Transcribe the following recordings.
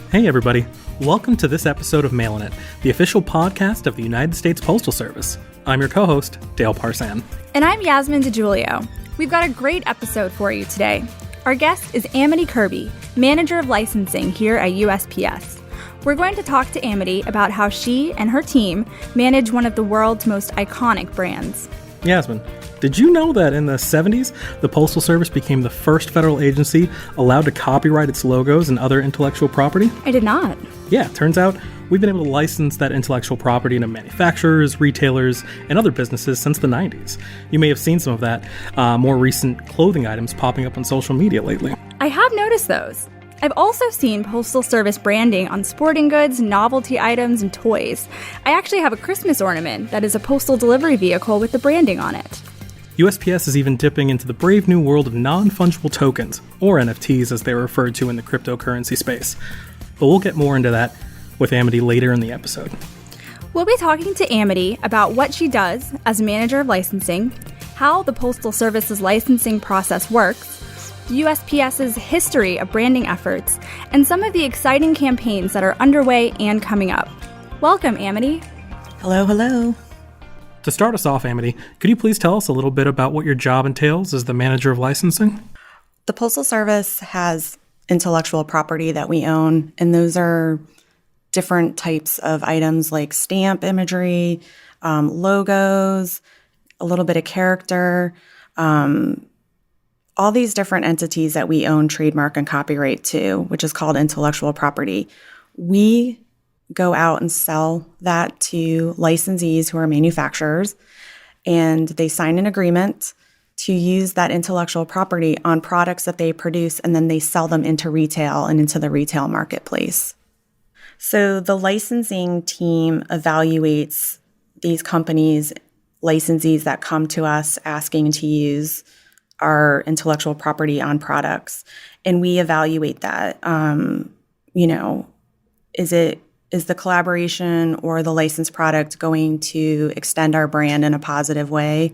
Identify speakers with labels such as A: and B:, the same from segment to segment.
A: Hey everybody, welcome to this episode of Mailin' It, the official podcast of the United States Postal Service. I'm your co-host, Dale Parsan.
B: And I'm Yasmin DeGiulio. We've got a great episode for you today. Our guest is Amity Kirby, Manager of Licensing here at USPS. We're going to talk to Amity about how she and her team manage one of the world's most iconic brands.
A: Yasmin, did you know that in the 70s, the Postal Service became the first federal agency allowed to copyright its logos and other intellectual property?
B: I did not.
A: Yeah, turns out we've been able to license that intellectual property into manufacturers, retailers, and other businesses since the 90s. You may have seen some of that more recent clothing items popping up on social media lately.
B: I have noticed those. I've also seen Postal Service branding on sporting goods, novelty items, and toys. I actually have a Christmas ornament that is a postal delivery vehicle with the branding on it.
A: USPS is even dipping into the brave new world of non-fungible tokens, or NFTs as they're referred to in the cryptocurrency space. But we'll get more into that with Amity later in the episode.
B: We'll be talking to Amity about what she does as Manager of Licensing, how the Postal Service's licensing process works, USPS's history of branding efforts, and some of the exciting campaigns that are underway and coming up. Welcome, Amity.
C: Hello, hello.
A: To start us off, Amity, could you please tell us a little bit about what your job entails as the Manager of Licensing?
C: The Postal Service has intellectual property that we own, and those are different types of items like stamp imagery, logos, a little bit of character, all these different entities that we own trademark and copyright to, which is called intellectual property. We go out and sell that to licensees who are manufacturers, and they sign an agreement to use that intellectual property on products that they produce, and then they sell them into retail and into the retail marketplace. So the licensing team evaluates these companies, licensees that come to us asking to use our intellectual property on products, and we evaluate that. Is the collaboration or the licensed product going to extend our brand in a positive way?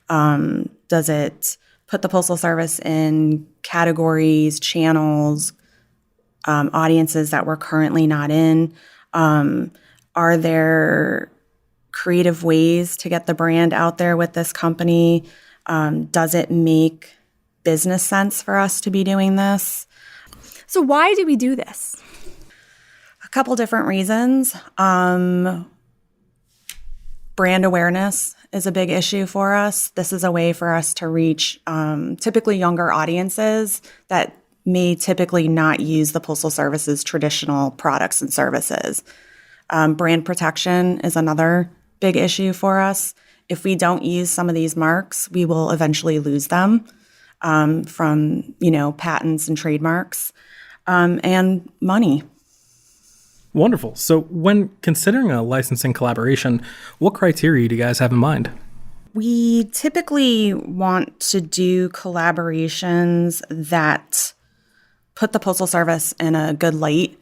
C: Does it put the Postal Service in categories, channels, audiences that we're currently not in? Are there creative ways to get the brand out there with this company? Does it make business sense for us to be doing this?
B: So why do we do this?
C: A couple different reasons. Brand awareness is a big issue for us. This is a way for us to reach typically younger audiences that may typically not use the Postal Service's traditional products and services. Brand protection is another big issue for us. If we don't use some of these marks, we will eventually lose them from, patents and trademarks and money.
A: Wonderful. So when considering a licensing collaboration, what criteria do you guys have in mind?
C: We typically want to do collaborations that put the Postal Service in a good light,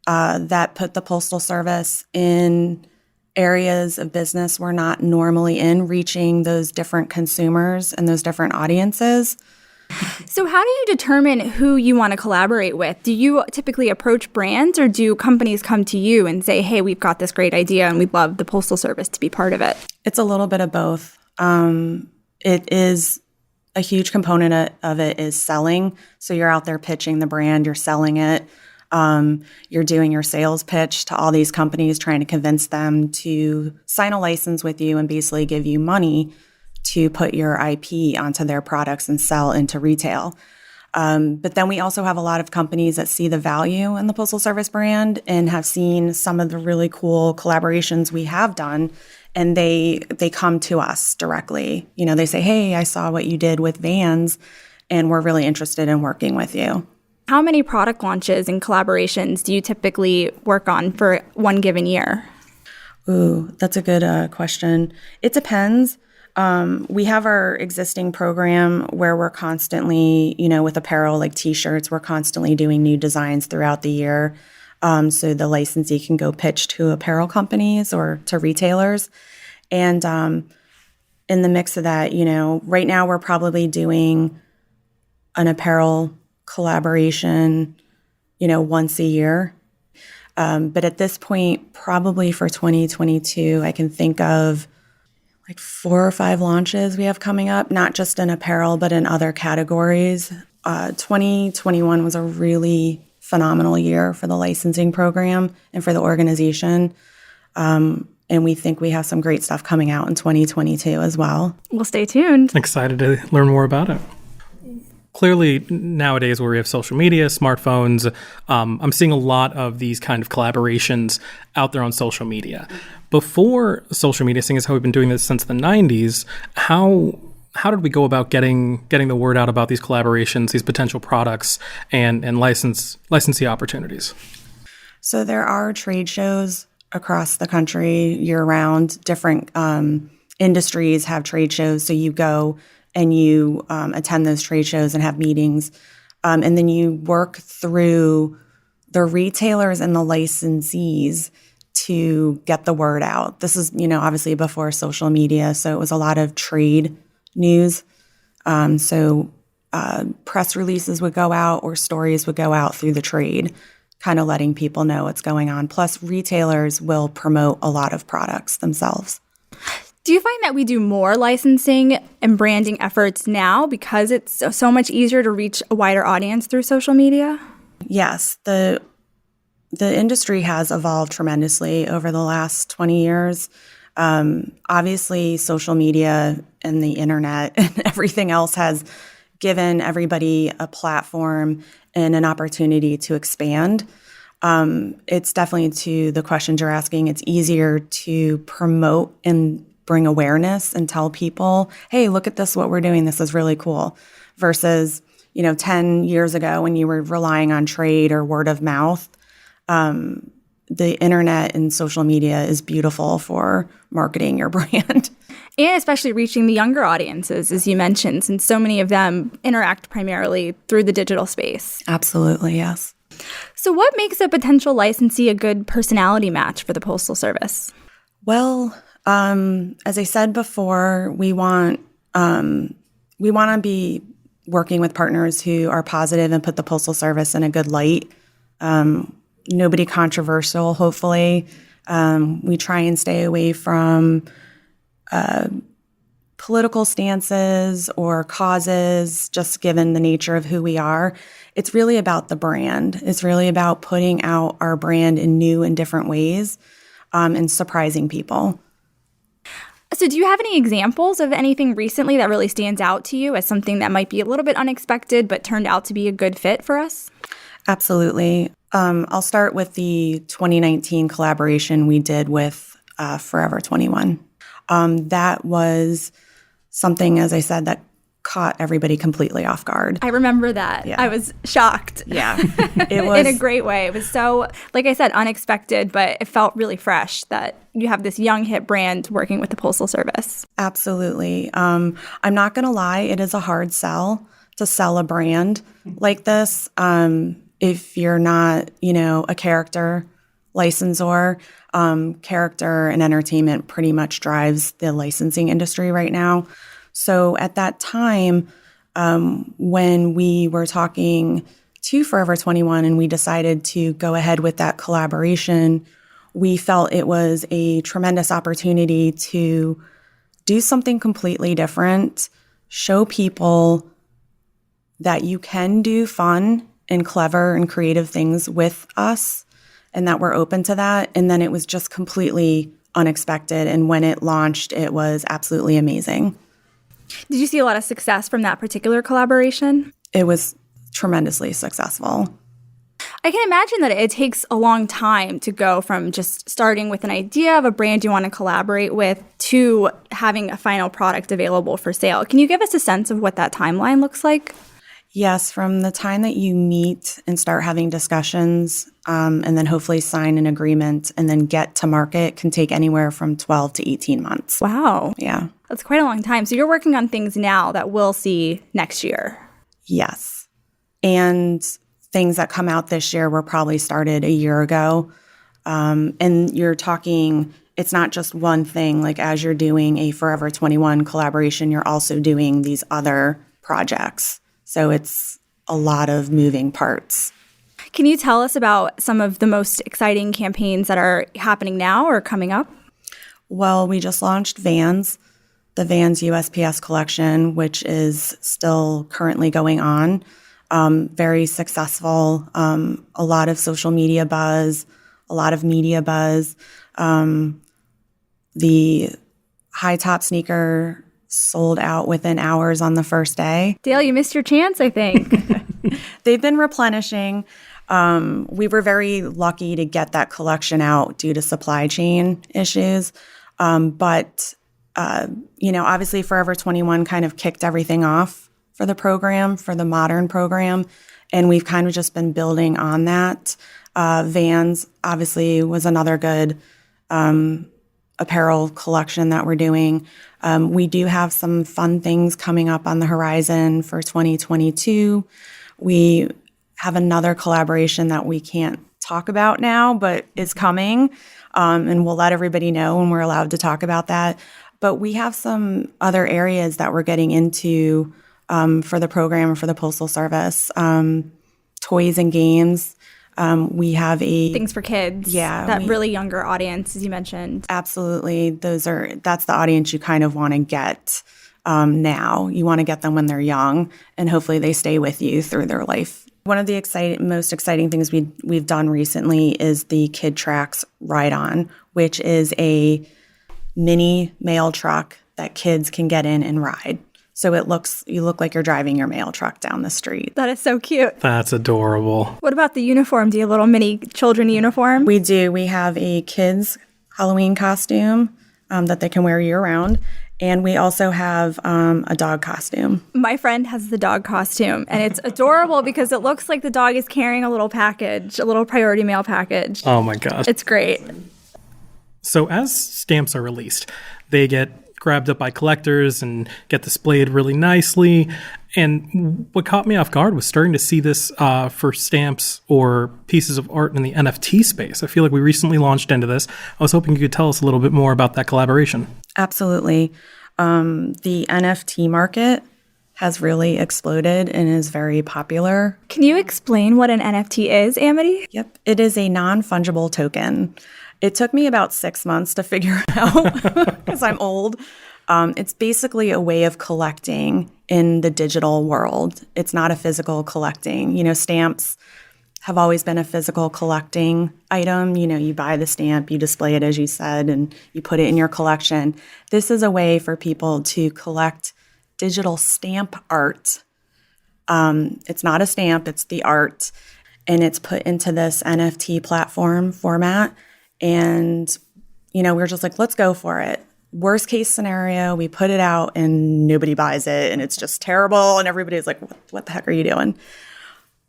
C: that put the Postal Service in areas of business we're not normally in, reaching those different consumers and those different audiences.
B: So how do you determine who you want to collaborate with? Do you typically approach brands, or do companies come to you and say, hey, we've got this great idea and we'd love the Postal Service to be part of it? It's
C: a little bit of both. It is a huge component of it is selling. So you're out there pitching the brand, you're selling it. You're doing your sales pitch to all these companies, trying to convince them to sign a license with you and basically give you money to put your IP onto their products and sell into retail. But then we also have a lot of companies that see the value in the Postal Service brand and have seen some of the really cool collaborations we have done, and they come to us directly. They say, hey, I saw what you did with Vans, and we're really interested in working with you.
B: How many product launches and collaborations do you typically work on for one given year?
C: Ooh, that's a good question. It depends. We have our existing program where we're constantly, with apparel like T-shirts, we're constantly doing new designs throughout the year. So the licensee can go pitch to apparel companies or to retailers. And in the mix of that, right now we're probably doing an apparel collaboration, once a year. But at this point, probably for 2022, I can think of like 4 or 5 launches we have coming up, not just in apparel, but in other categories. 2021 was a really phenomenal year for the licensing program and for the organization. And we think we have some great stuff coming out in 2022 as well.
B: We'll stay tuned.
A: Excited to learn more about it. Clearly, nowadays where we have social media, smartphones, I'm seeing a lot of these kind of collaborations out there on social media. Before social media, seeing as how we've been doing this since the 90s, how did we go about getting the word out about these collaborations, these potential products, and licensee opportunities?
C: So there are trade shows across the country year-round. Different industries have trade shows, so you go and you attend those trade shows and have meetings. And then you work through the retailers and the licensees to get the word out. This is, obviously before social media, so it was a lot of trade news. So press releases would go out or stories would go out through the trade, kind of letting people know what's going on. Plus, retailers will promote a lot of products themselves.
B: Do you find that we do more licensing and branding efforts now because it's so much easier to reach a wider audience through social media?
C: Yes, the industry has evolved tremendously over the last 20 years. Obviously, social media and the internet and everything else has given everybody a platform and an opportunity to expand. It's definitely, to the questions you're asking, it's easier to promote and bring awareness and tell people, hey, look at this, what we're doing. This is really cool. Versus, 10 years ago when you were relying on trade or word of mouth. The internet and social media is beautiful for marketing your brand.
B: And especially reaching the younger audiences, as you mentioned, since so many of them interact primarily through the digital space.
C: Absolutely, yes.
B: So what makes a potential licensee a good personality match for the Postal Service?
C: Well, as I said before, we want to be working with partners who are positive and put the Postal Service in a good light. Nobody controversial, hopefully. We try and stay away from political stances or causes, just given the nature of who we are. It's really about the brand. It's really about putting out our brand in new and different ways and surprising people.
B: So do you have any examples of anything recently that really stands out to you as something that might be a little bit unexpected but turned out to be a good fit for us?
C: Absolutely. I'll start with the 2019 collaboration we did with Forever 21. That was something, as I said, that caught everybody completely off guard.
B: I remember that.
C: Yeah.
B: I was shocked.
C: Yeah. It was
B: in a great way. It was so, like I said, unexpected, but it felt really fresh that you have this young hit brand working with the Postal Service.
C: Absolutely. I'm not going to lie. It is a hard sell to sell a brand like this. If you're not, a character licensor, character and entertainment pretty much drives the licensing industry right now. So at that time, when we were talking to Forever 21 and we decided to go ahead with that collaboration, we felt it was a tremendous opportunity to do something completely different, show people that you can do fun and clever and creative things with us and that we're open to that. And then it was just completely unexpected. And when it launched, it was absolutely amazing.
B: Did you see a lot of success from that particular collaboration?
C: It was tremendously successful.
B: I can imagine that it takes a long time to go from just starting with an idea of a brand you want to collaborate with to having a final product available for sale. Can you give us a sense of what that timeline looks like?
C: Yes, from the time that you meet and start having discussions and then hopefully sign an agreement and then get to market can take anywhere from 12 to 18 months.
B: Wow.
C: Yeah.
B: That's quite a long time. So you're working on things now that we'll see next year.
C: Yes. And things that come out this year were probably started a year ago. And you're talking, it's not just one thing. Like as you're doing a Forever 21 collaboration, you're also doing these other projects. So it's a lot of moving parts.
B: Can you tell us about some of the most exciting campaigns that are happening now or coming up?
C: Well, we just launched Vans, the Vans USPS collection, which is still currently going on. Very successful, a lot of social media buzz, a lot of media buzz. The high top sneaker sold out within hours on the first day.
B: Dale, you missed your chance, I think.
C: They've been replenishing. We were very lucky to get that collection out due to supply chain issues. But obviously Forever 21 kind of kicked everything off for the program, for the modern program. And we've kind of just been building on that. Vans obviously was another good apparel collection that we're doing. We do have some fun things coming up on the horizon for 2022. We have another collaboration that we can't talk about now, but is coming. And we'll let everybody know when we're allowed to talk about that. But we have some other areas that we're getting into for the program, for the Postal Service. Toys and games. We have
B: things for kids.
C: Yeah.
B: That really younger audience, as you mentioned.
C: Absolutely. That's the audience you kind of want to get now. You want to get them when they're young, and hopefully they stay with you through their life. One of the most exciting things we've done recently is the Kid Tracks Ride-On, which is a mini mail truck that kids can get in and ride. So you look like you're driving your mail truck down the street.
B: That is so cute.
A: That's adorable.
B: What about the uniform? Do you have a little mini children uniform?
C: We do. We have a kids Halloween costume that they can wear year round. And we also have a dog costume.
B: My friend has the dog costume, and it's adorable because it looks like the dog is carrying a little package, a little priority mail package.
A: Oh my gosh.
B: It's great.
A: So as stamps are released, they get grabbed up by collectors and get displayed really nicely. And what caught me off guard was starting to see this for stamps or pieces of art in the NFT space. I feel like we recently launched into this. I was hoping you could tell us a little bit more about that collaboration.
C: Absolutely. The NFT market has really exploded and is very popular.
B: Can you explain what an NFT is, Amity?
C: Yep. It is a non-fungible token. It took me about 6 months to figure it out because I'm old. It's basically a way of collecting in the digital world. It's not a physical collecting. Stamps have always been a physical collecting item. You buy the stamp, you display it, as you said, and you put it in your collection. This is a way for people to collect digital stamp art. It's not a stamp, it's the art, and it's put into this NFT platform format. And, we're just like, let's go for it. Worst case scenario, we put it out and nobody buys it and it's just terrible. And everybody's like, what the heck are you doing?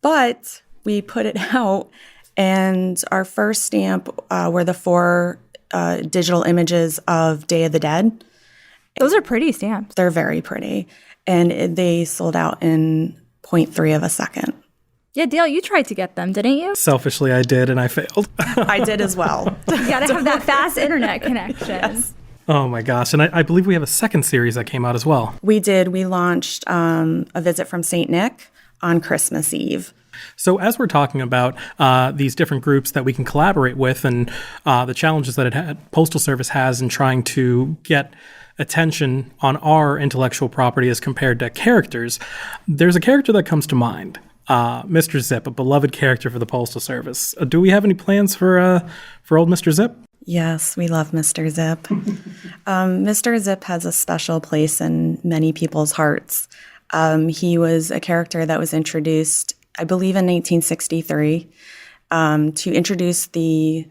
C: But we put it out, and our first stamp were the 4 digital images of Day of the Dead.
B: Those are pretty stamps.
C: They're very pretty. And they sold out in 0.3 of a second.
B: Yeah, Dale, you tried to get them, didn't you?
A: Selfishly, I did, and I failed.
C: I did as well.
B: You gotta have that fast internet connection.
C: Yes.
A: Oh my gosh. And I believe we have a second series that came out as well.
C: We did. We launched A Visit from St. Nick on Christmas Eve.
A: So as we're talking about these different groups that we can collaborate with and the challenges that Postal Service has in trying to get attention on our intellectual property as compared to characters, there's a character that comes to mind. Mr. Zip, a beloved character for the Postal Service. Do we have any plans for old Mr. Zip?
C: Yes, we love Mr. Zip. Mr. Zip has a special place in many people's hearts. He was a character that was introduced, I believe, in 1963 to introduce the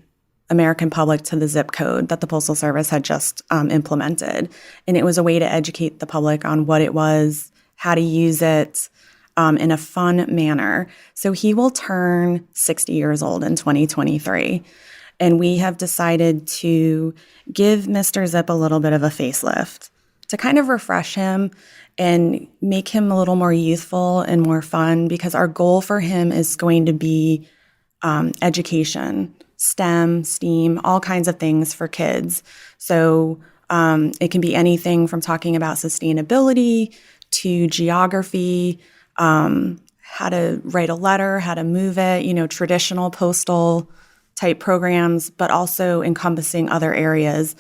C: American public to the zip code that the Postal Service had just implemented. And it was a way to educate the public on what it was, how to use it, in a fun manner. So he will turn 60 years old in 2023. And we have decided to give Mr. Zip a little bit of a facelift to kind of refresh him and make him a little more youthful and more fun, because our goal for him is going to be education, STEM, STEAM, all kinds of things for kids. So it can be anything from talking about sustainability to geography, how to write a letter, how to move it, traditional postal type programs, but also encompassing other areas.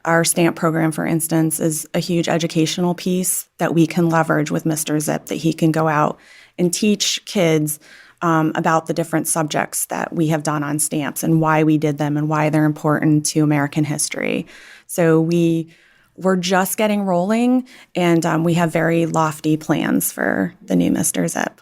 C: Our stamp program, for instance, is a huge educational piece that we can leverage with Mr. Zip, that he can go out and teach kids about the different subjects that we have done on stamps and why we did them and why they're important to American history. So we're just getting rolling, and we have very lofty plans for the new Mr. Zip.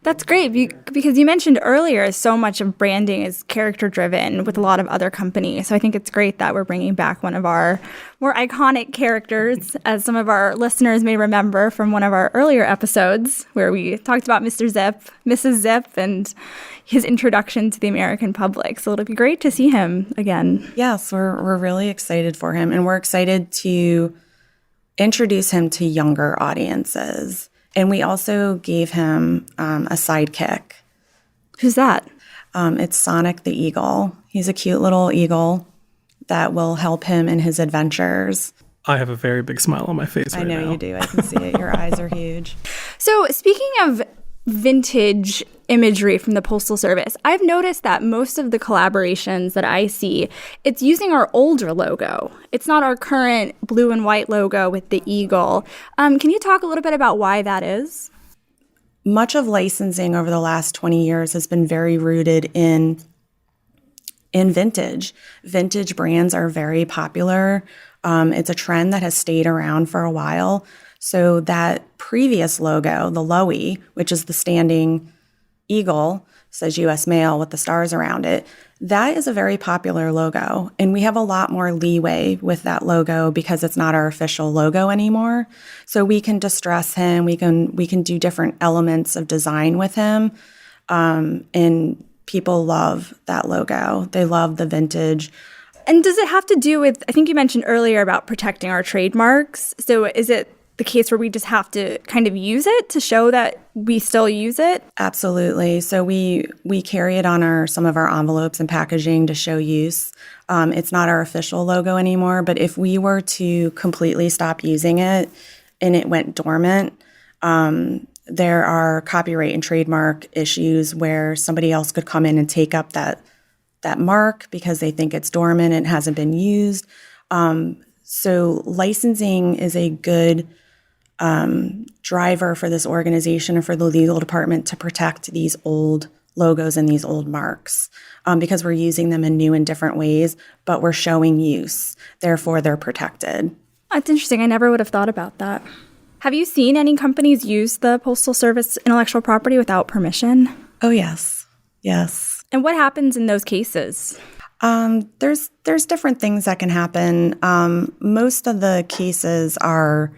B: That's great because you mentioned earlier so much of branding is character driven with a lot of other companies. So I think it's great that we're bringing back one of our more iconic characters, as some of our listeners may remember from one of our earlier episodes where we talked about Mr. Zip, Mrs. Zip, and his introduction to the American public. So it'll be great to see him again.
C: Yes, we're really excited for him, and we're excited to introduce him to younger audiences. And we also gave him a sidekick.
B: Who's that?
C: It's Sonic the Eagle. He's a cute little eagle that will help him in his adventures.
A: I have a very big smile on my face right now.
C: I know you do. I can see it. Your eyes are huge.
B: So speaking of vintage imagery from the Postal Service, I've noticed that most of the collaborations that I see, it's using our older logo. It's not our current blue and white logo with the eagle. Can you talk a little bit about why that is?
C: Much of licensing over the last 20 years has been very rooted in vintage. Vintage brands are very popular. It's a trend that has stayed around for a while. So that previous logo, the Lowy, which is the standing eagle, says U.S. Mail with the stars around it, that is a very popular logo. And we have a lot more leeway with that logo because it's not our official logo anymore. So we can distress him. We can do different elements of design with him. And people love that logo. They love the vintage.
B: And does it have to do with, I think you mentioned earlier about protecting our trademarks. So is it the case where we just have to kind of use it to show that we still use it?
C: Absolutely. So we carry it on some of our envelopes and packaging to show use. It's not our official logo anymore, but if we were to completely stop using it and it went dormant, there are copyright and trademark issues where somebody else could come in and take up that mark because they think it's dormant and hasn't been used. So licensing is a good driver for this organization and for the legal department to protect these old logos and these old marks because we're using them in new and different ways, but we're showing use. Therefore, they're protected.
B: That's interesting. I never would have thought about that. Have you seen any companies use the Postal Service intellectual property without permission?
C: Oh, yes. Yes.
B: And what happens in those cases?
C: There's different things that can happen. Most of the cases are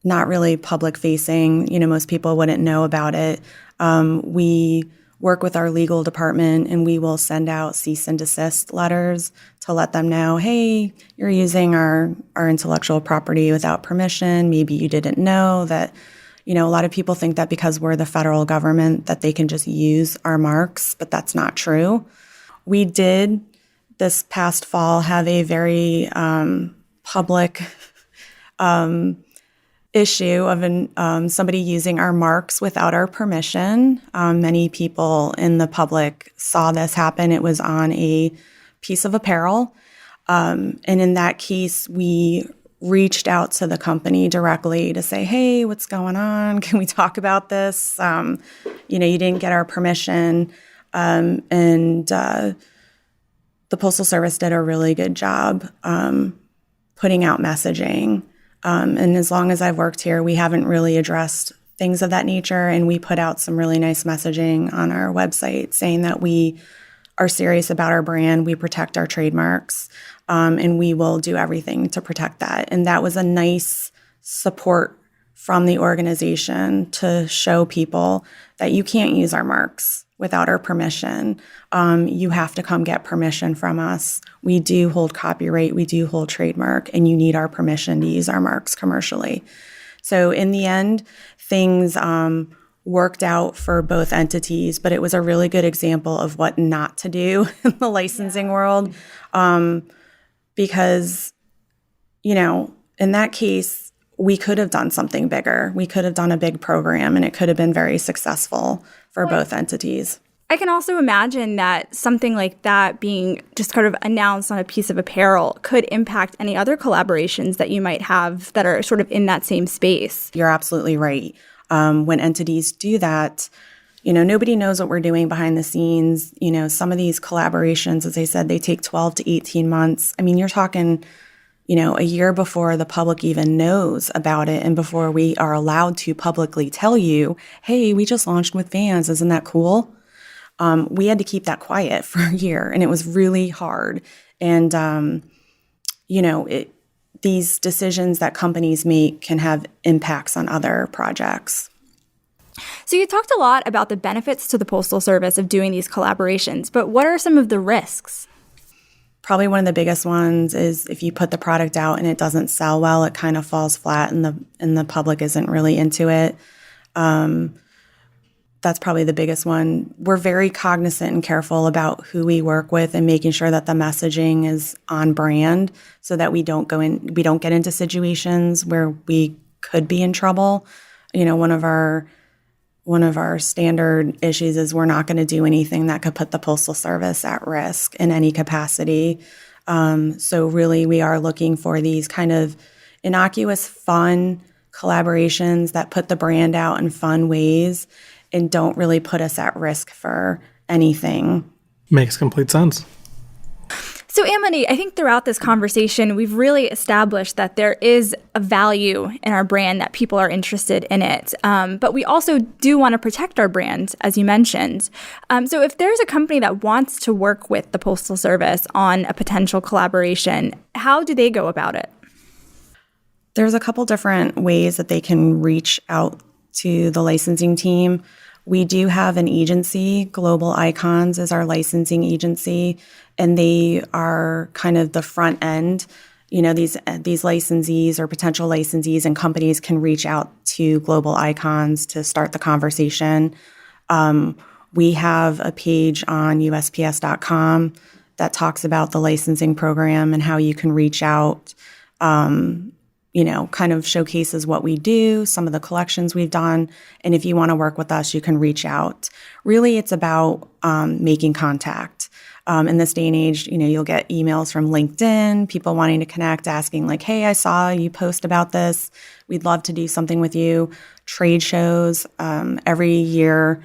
C: not really public facing. Most people wouldn't know about it. We work with our legal department and we will send out cease and desist letters to let them know, hey, you're using our intellectual property without permission. Maybe you didn't know that. A lot of people think that because we're the federal government that they can just use our marks, but that's not true. We did this past fall have a very public issue of somebody using our marks without our permission. Many people in the public saw this happen. It was on a piece of apparel. And in that case, we reached out to the company directly to say, hey, what's going on? Can we talk about this? You didn't get our permission. And the Postal Service did a really good job putting out messaging. And as long as I've worked here, we haven't really addressed things of that nature. And we put out some really nice messaging on our website saying that we are serious about our brand. We protect our trademarks. And we will do everything to protect that. And that was a nice support from the organization to show people that you can't use our marks without our permission. You have to come get permission from us. We do hold copyright, we do hold trademark, and you need our permission to use our marks commercially. So in the end, things worked out for both entities, but it was a really good example of what not to do in the licensing world. Because, in that case, we could have done something bigger. We could have done a big program, and it could have been very successful for both entities.
B: I can also imagine that something like that being just kind of announced on a piece of apparel could impact any other collaborations that you might have that are sort of in that same space.
C: You're absolutely right. When entities do that, nobody knows what we're doing behind the scenes. Some of these collaborations, as I said, they take 12 to 18 months. I mean, you're talking, a year before the public even knows about it and before we are allowed to publicly tell you, hey, we just launched with Vans. Isn't that cool? We had to keep that quiet for a year, and it was really hard. And, these decisions that companies make can have impacts on other projects.
B: So you talked a lot about the benefits to the Postal Service of doing these collaborations, but what are some of the risks?
C: Probably one of the biggest ones is if you put the product out and it doesn't sell well, it kind of falls flat and the public isn't really into it. That's probably the biggest one. We're very cognizant and careful about who we work with and making sure that the messaging is on brand so that we don't get into situations where we could be in trouble. One of our standard issues is we're not going to do anything that could put the Postal Service at risk in any capacity. So really we are looking for these kind of innocuous, fun collaborations that put the brand out in fun ways and don't really put us at risk for anything.
A: Makes complete sense.
B: So Amity, I think throughout this conversation, we've really established that there is a value in our brand, that people are interested in it. But we also do want to protect our brand, as you mentioned. So if there's a company that wants to work with the Postal Service on a potential collaboration, how do they go about it?
C: There's a couple different ways that they can reach out to the licensing team. We do have an agency, Global Icons is our licensing agency, and they are kind of the front end. These licensees or potential licensees and companies can reach out to Global Icons to start the conversation. We have a page on USPS.com that talks about the licensing program and how you can reach out, kind of showcases what we do, some of the collections we've done. And if you want to work with us, you can reach out. Really, it's about making contact. In this day and age, you'll get emails from LinkedIn, people wanting to connect, asking like, hey, I saw you post about this. We'd love to do something with you. Trade shows. Every year,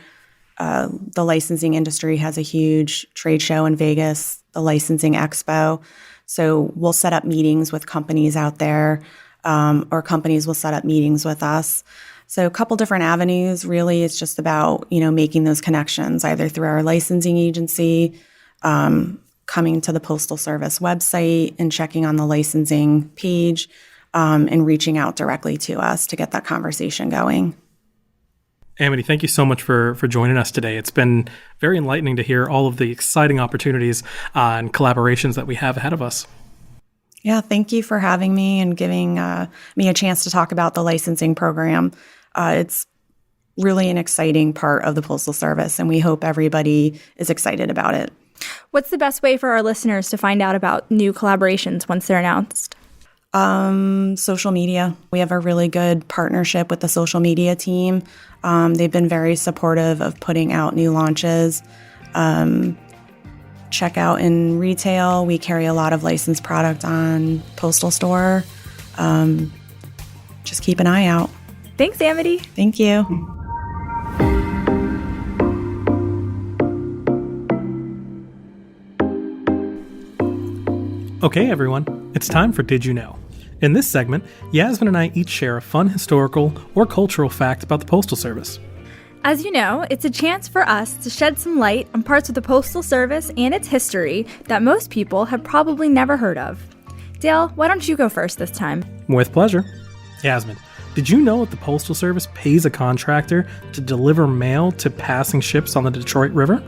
C: the licensing industry has a huge trade show in Vegas, the Licensing Expo. So we'll set up meetings with companies out there. Or companies will set up meetings with us. So a couple different avenues. Really, it's just about, making those connections, either through our licensing agency, coming to the Postal Service website and checking on the licensing page, and reaching out directly to us to get that conversation going.
A: Amity, thank you so much for joining us today. It's been very enlightening to hear all of the exciting opportunities and collaborations that we have ahead of us.
C: Yeah, thank you for having me and giving me a chance to talk about the licensing program. It's really an exciting part of the Postal Service, and we hope everybody is excited about it.
B: What's the best way for our listeners to find out about new collaborations once they're announced?
C: Social media. We have a really good partnership with the social media team. They've been very supportive of putting out new launches. Check out in retail. We carry a lot of licensed product on Postal Store. Just keep an eye out.
B: Thanks, Amity.
C: Thank you.
A: Okay, everyone, it's time for Did You Know? In this segment, Yasmin and I each share a fun historical or cultural fact about the Postal Service.
B: As you know, it's a chance for us to shed some light on parts of the Postal Service and its history that most people have probably never heard of. Dale, why don't you go first this time?
A: With pleasure. Yasmin, did you know that the Postal Service pays a contractor to deliver mail to passing ships on the Detroit River?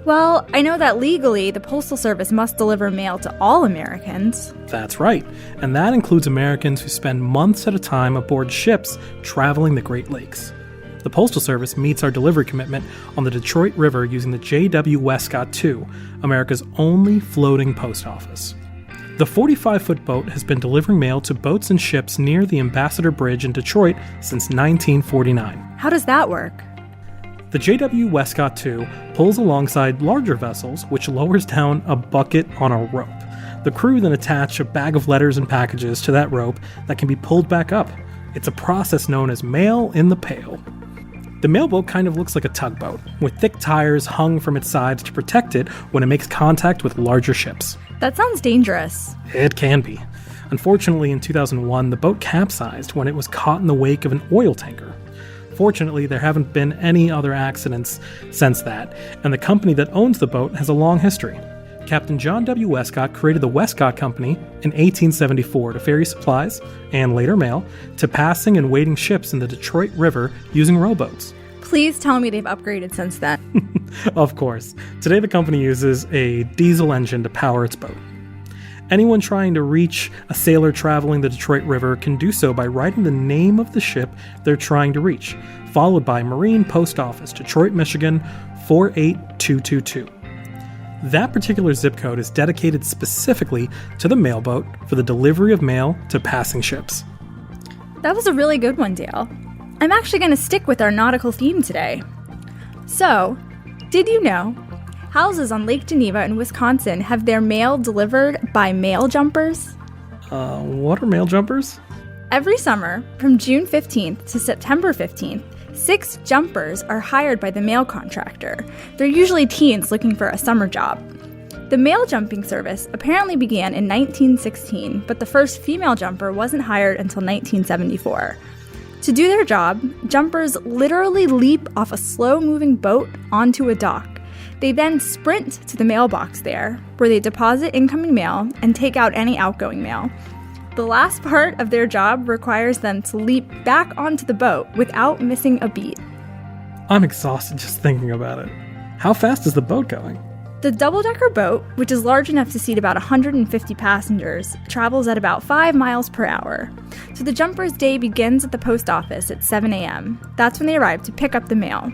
B: Well, I know that legally the Postal Service must deliver mail to all Americans.
A: That's right, and that includes Americans who spend months at a time aboard ships traveling the Great Lakes. The Postal Service meets our delivery commitment on the Detroit River using the J.W. Westcott II, America's only floating post office. The 45-foot boat has been delivering mail to boats and ships near the Ambassador Bridge in Detroit since 1949.
B: How does that work?
A: The JW Westcott II pulls alongside larger vessels, which lowers down a bucket on a rope. The crew then attach a bag of letters and packages to that rope that can be pulled back up. It's a process known as mail in the pail. The mailboat kind of looks like a tugboat, with thick tires hung from its sides to protect it when it makes contact with larger ships.
B: That sounds dangerous.
A: It can be. Unfortunately, in 2001, the boat capsized when it was caught in the wake of an oil tanker. Fortunately, there haven't been any other accidents since that, and the company that owns the boat has a long history. Captain John W. Westcott created the Westcott Company in 1874 to ferry supplies, and later mail, to passing and waiting ships in the Detroit River using rowboats.
B: Please tell me they've upgraded since then.
A: Of course. Today the company uses a diesel engine to power its boat. Anyone trying to reach a sailor traveling the Detroit River can do so by writing the name of the ship they're trying to reach, followed by Marine Post Office, Detroit, Michigan, 48222. That particular zip code is dedicated specifically to the mailboat for the delivery of mail to passing ships.
B: That was a really good one, Dale. I'm actually going to stick with our nautical theme today. So, did you know houses on Lake Geneva in Wisconsin have their mail delivered by mail jumpers?
A: What are mail jumpers?
B: Every summer, from June 15th to September 15th, 6 jumpers are hired by the mail contractor. They're usually teens looking for a summer job. The mail jumping service apparently began in 1916, but the first female jumper wasn't hired until 1974. To do their job, jumpers literally leap off a slow-moving boat onto a dock. They then sprint to the mailbox there, where they deposit incoming mail and take out any outgoing mail. The last part of their job requires them to leap back onto the boat without missing a beat.
A: I'm exhausted just thinking about it. How fast is the boat going?
B: The double-decker boat, which is large enough to seat about 150 passengers, travels at about 5 miles per hour. So the jumper's day begins at the post office at 7 a.m. That's when they arrive to pick up the mail.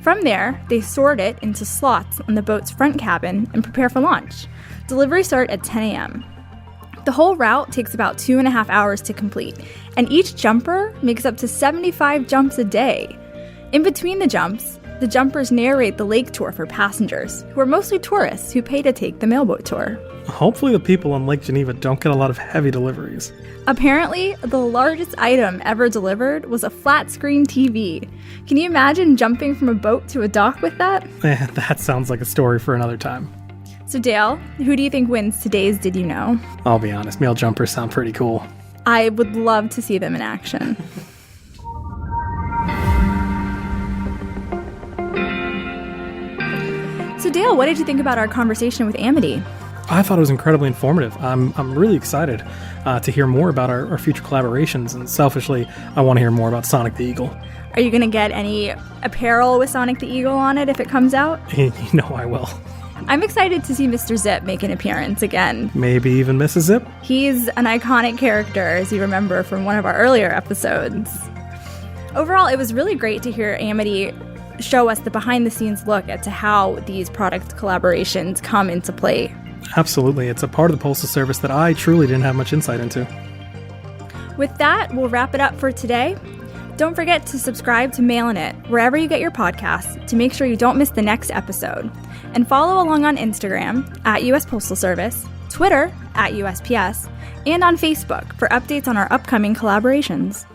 B: From there, they sort it into slots on the boat's front cabin and prepare for launch. Deliveries start at 10 a.m. The whole route takes about 2.5 hours to complete, and each jumper makes up to 75 jumps a day. In between the jumpers narrate the lake tour for passengers, who are mostly tourists who pay to take the mailboat tour.
A: Hopefully the people on Lake Geneva don't get a lot of heavy deliveries.
B: Apparently, the largest item ever delivered was a flat-screen TV. Can you imagine jumping from a boat to a dock with that?
A: That sounds like a story for another time.
B: So Dale, who do you think wins today's Did You Know?
A: I'll be honest, mail jumpers sound pretty cool.
B: I would love to see them in action. So Dale, what did you think about our conversation with Amity?
A: I thought it was incredibly informative. I'm really excited to hear more about our future collaborations, and selfishly, I want to hear more about Sonic the Eagle.
B: Are you going to get any apparel with Sonic the Eagle on it if it comes out?
A: You know I will.
B: I'm excited to see Mr. Zip make an appearance again.
A: Maybe even Mrs. Zip?
B: He's an iconic character, as you remember from one of our earlier episodes. Overall, it was really great to hear Amity show us the behind-the-scenes look at how these product collaborations come into play.
A: Absolutely. It's a part of the Postal Service that I truly didn't have much insight into.
B: With that, we'll wrap it up for today. Don't forget to subscribe to Mailin' It wherever you get your podcasts to make sure you don't miss the next episode. And follow along on Instagram at US Postal Service, Twitter at USPS, and on Facebook for updates on our upcoming collaborations.